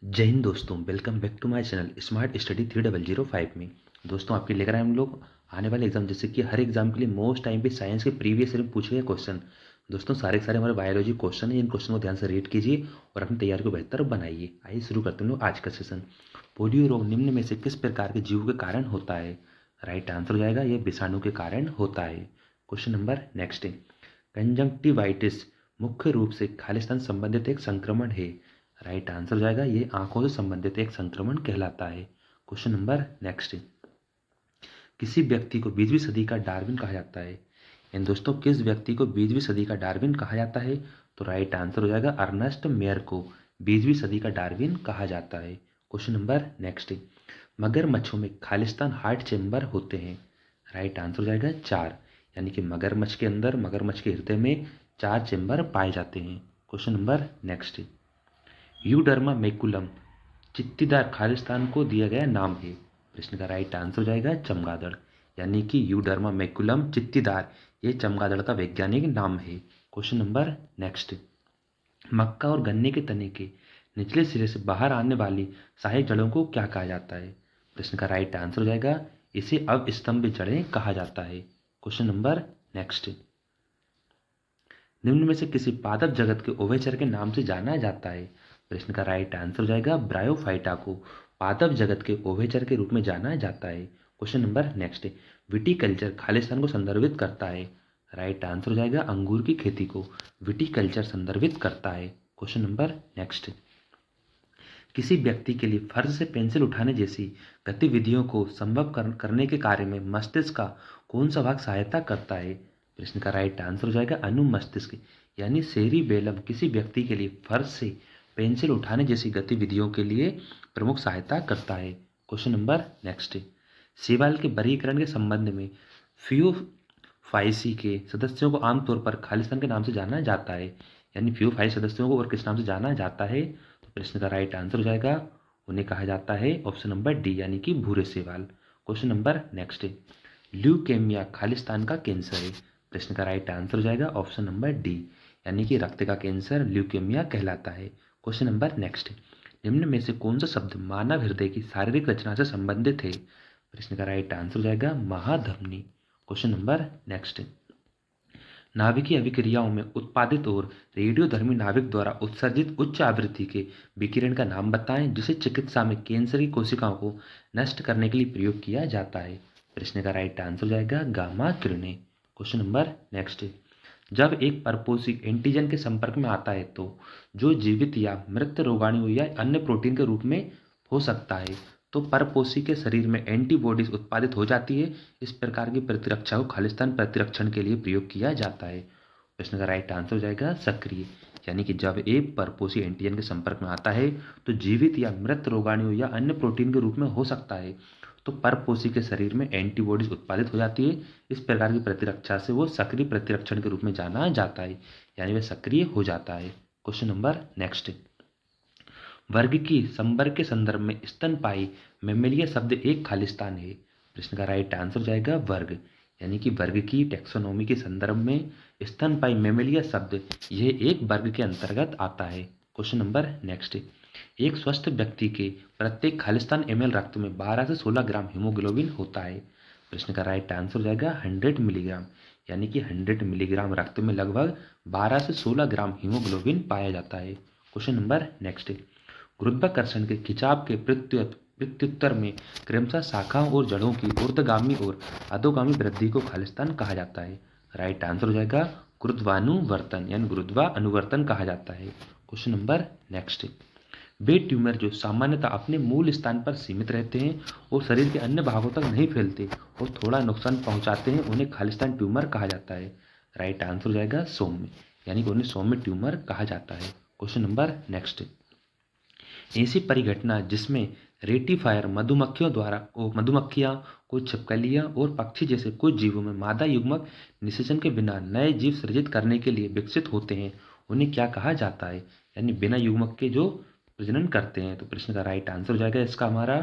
जय हिंद दोस्तों, welcome back to my channel smart study 3005 में। दोस्तों आपके लेकर आए हम लोग आने वाले एग्जाम, जैसे कि हर एग्जाम के लिए मोस्ट टाइम पे साइंस के प्रीवियस ईयर में पूछे गए क्वेश्चन। दोस्तों सारे के सारे हमारे बायोलॉजी क्वेश्चन है। इन क्वेश्चन को ध्यान से रीड कीजिए और अपनी तैयारी को बेहतर बनाइए। आइए शुरू करते हैं लोग आज का सेशन। पोलियो रोग निम्न में से किस प्रकार के जीव के कारण होता है? राइट आंसर हो जाएगा ये विषाणु के कारण होता है। क्वेश्चन नंबर नेक्स्ट है, कंजंक्टिवाइटिस मुख्य रूप से खालिस्तान संबंधित एक संक्रमण है। राइट आंसर हो जाएगा ये आंखों से संबंधित एक संक्रमण कहलाता है। क्वेश्चन नंबर नेक्स्ट, किसी व्यक्ति को 20वीं सदी का डार्विन कहा जाता है। इन दोस्तों किस व्यक्ति को 20वीं सदी का डार्विन कहा जाता है? तो राइट आंसर हो जाएगा अर्नेस्ट मेयर को 20वीं सदी का डार्विन कहा जाता है। क्वेश्चन नंबर नेक्स्ट, मगरमच्छों में खालिस्तान हार्ट चेम्बर होते हैं। राइट आंसर हो जाएगा 4, यानी कि मगरमच्छ के अंदर, मगरमच्छ के हृदय में 4 चेम्बर पाए जाते हैं। क्वेश्चन नंबर नेक्स्ट, यूडर्मा मैकुलम चित्तीदार खालिस्तान को दिया गया नाम है। प्रश्न का राइट आंसर हो जाएगा चमगादड़, यानी कि यूडर्मा मैकुलम चित्तीदार ये चमगादड़ का वैज्ञानिक नाम है। क्वेश्चन नंबर नेक्स्ट, मक्का और गन्ने के तने के निचले सिरे से बाहर आने वाली सहायक जड़ों को क्या कहा जाता है? प्रश्न का राइट आंसर हो जाएगा इसे अवस्तंभ जड़ें कहा जाता है। क्वेश्चन नंबर नेक्स्ट, निम्न में से किसी पादप जगत के उभयचर के नाम से जाना जाता है? प्रश्न का राइट आंसर हो जाएगा ब्रायोफाइटा को पादप जगत के उभयचर के रूप में जाना जाता है। Question number next, viticulture Khalistan को संदर्भित करता है। राइट आंसर हो जाएगा अंगूर की खेती को विटीकल्चर संदर्भित करता है। क्वेश्चन नंबर नेक्स्ट, किसी व्यक्ति के लिए फर्श से पेंसिल उठाने जैसी गतिविधियों को संभव करने के कार्य में मस्तिष्क का कौन सा भाग सहायता करता है? प्रश्न का राइट आंसर हो जाएगा अनुमस्तिष्क, यानी सेरिबेलम किसी व्यक्ति के लिए फर्श से पेंसिल उठाने जैसी गतिविधियों के लिए प्रमुख सहायता करता है। क्वेश्चन नंबर नेक्स्ट, शैवाल के वर्गीकरण के संबंध में फियोफाइसी के सदस्यों को आमतौर पर खालिस्तान के नाम से जाना जाता है, यानी फियोफाइसी सदस्यों को और किस नाम से जाना जाता है? तो प्रश्न का राइट आंसर हो जाएगा उन्हें कहा जाता है ऑप्शन नंबर डी, यानी कि भूरे शैवाल। Question number next, leukaemia Khalistan का कैंसर है। प्रश्न का राइट आंसर हो जाएगा ऑप्शन नंबर डी, यानी कि रक्त का कैंसर ल्यूकेमिया कहलाता है। क्वेश्चन नंबर नेक्स्ट, निम्न में से कौन सा शब्द मानव हृदय की शारीरिक रचना से संबंधित है? प्रश्न का राइट आंसर हो जाएगा महाधमनी। क्वेश्चन नंबर नेक्स्ट, नाभिकीय अभिक्रियाओं में उत्पादित और रेडियोधर्मी नाभिक द्वारा उत्सर्जित उच्च आवृत्ति के विकिरण का नाम बताएं जिसे चिकित्सा में कैंसर की कोशिकाओं को नष्ट करने के लिए प्रयोग किया जाता है। प्रश्न का राइट आंसर हो जाएगा गामा किरणें। क्वेश्चन नंबर नेक्स्ट, जब एक परपोषी एंटीजन के संपर्क में आता है तो जो जीवित या मृत रोगाणु या अन्य प्रोटीन के रूप में हो सकता है, तो परपोषी के शरीर में एंटीबॉडीज उत्पादित हो जाती है। इस प्रकार की प्रतिरक्षा को खालिस्तान प्रतिरक्षण के लिए प्रयोग किया जाता है। प्रश्न का राइट आंसर हो जाएगा सक्रिय, यानी कि जब एक परपोषी एंटीजन के संपर्क में आता है तो जीवित या मृत रोगाणु या अन्य प्रोटीन के रूप में हो सकता है, तो परपोषी के शरीर में एंटीबॉडीज उत्पादित हो जाती है। इस प्रकार की प्रतिरक्षा से वो सक्रिय प्रतिरक्षण के रूप में जाना जाता है, यानी वह सक्रिय हो जाता है। क्वेश्चन नंबर नेक्स्ट, वर्ग की संवर्ग के संदर्भ में स्तनपायी मेमेलिया शब्द एक खालिस्तान है। प्रश्न का राइट आंसर हो जाएगा वर्ग, यानी कि वर्ग की टेक्सोनोमी के संदर्भ में स्तनपायी मेमेलिया शब्द यह एक वर्ग के अंतर्गत आता है। क्वेश्चन नंबर नेक्स्ट, एक स्वस्थ व्यक्ति के प्रत्येक खालिस्तान ml रक्त में 12 से 16 ग्राम हीमोग्लोबिन होता है। प्रश्न का राइट आंसर हो जाएगा 100 मिलीग्राम, यानी कि 100 मिलीग्राम रक्त में लगभग 12 से 16 ग्राम हीमोग्लोबिन पाया जाता है। क्वेश्चन नंबर नेक्स्ट, गुरुत्वाकर्षण के खिंचाव के प्रत्युत्तर में क्रमशः शाखाओं और जड़ों की ऊर्ध्वगामी और अधोगामी वृद्धि को खालिस्तान कहा जाता है। राइट आंसर हो जाएगा गुरुत्वानुवर्तन, यानी गुरुत्वानुवर्तन कहा जाता है। क्वेश्चन नंबर नेक्स्ट, वे ट्यूमर जो सामान्यतः अपने मूल स्थान पर सीमित रहते हैं और शरीर के अन्य भागों तक नहीं फैलते और थोड़ा नुकसान पहुंचाते हैं, उन्हें खालिस्तान ट्यूमर कहा जाता है। राइट आंसर हो जाएगा सौम्य, यानी कि उन्हें सौम्य ट्यूमर कहा जाता है। क्वेश्चन नंबर नेक्स्ट, ऐसी परिघटना जिसमें रेटिफायर मधुमक्खियां कुछ छिपकलियां और पक्षी जैसे कुछ जीवों में मादा युग्मक निषेचन के बिना नए जीव सृजित करने के लिए विकसित होते हैं, उन्हें क्या कहा जाता है? यानी बिना युग्मक के जो प्रजनन करते हैं। तो प्रश्न का राइट आंसर हो जाएगा इसका हमारा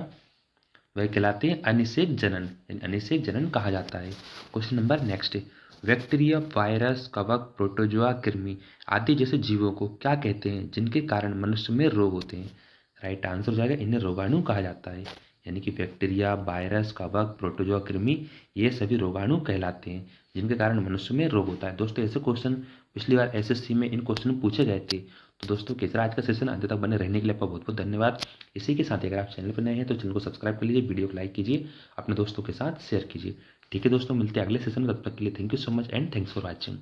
वह कहलाते हैं अनिषेक जनन, यानी अनिषेक जनन कहा जाता है। Question number next, bacteria, virus, कवक, प्रोटोजोआ, कृमि आदि जैसे जीवों को क्या कहते हैं जिनके कारण मनुष्य में रोग होते हैं? राइट आंसर हो जाएगा इन्हें रोगाणु कहा जाता है, यानी कि बैक्टीरिया, वायरस, कवक, प्रोटोजोआ, कृमि, ये सभी रोगाणु कहलाते हैं जिनके कारण मनुष्य में रोग होता है। दोस्तों ऐसे क्वेश्चन पिछली बार एसएससी में इन क्वेश्चन पूछे गए थे। तो दोस्तों कैसा आज का सेशन, अंत तक बने रहने के लिए आपका बहुत बहुत धन्यवाद। इसी के साथ ही अगर आप चैनल पर नए हैं तो चैनल को सब्सक्राइब कर लीजिए, वीडियो को लाइक कीजिए, अपने दोस्तों के साथ शेयर कीजिए। ठीक है दोस्तों, मिलते हैं अगले सेशन में, तब तक के लिए thank you so much and thanks for watching.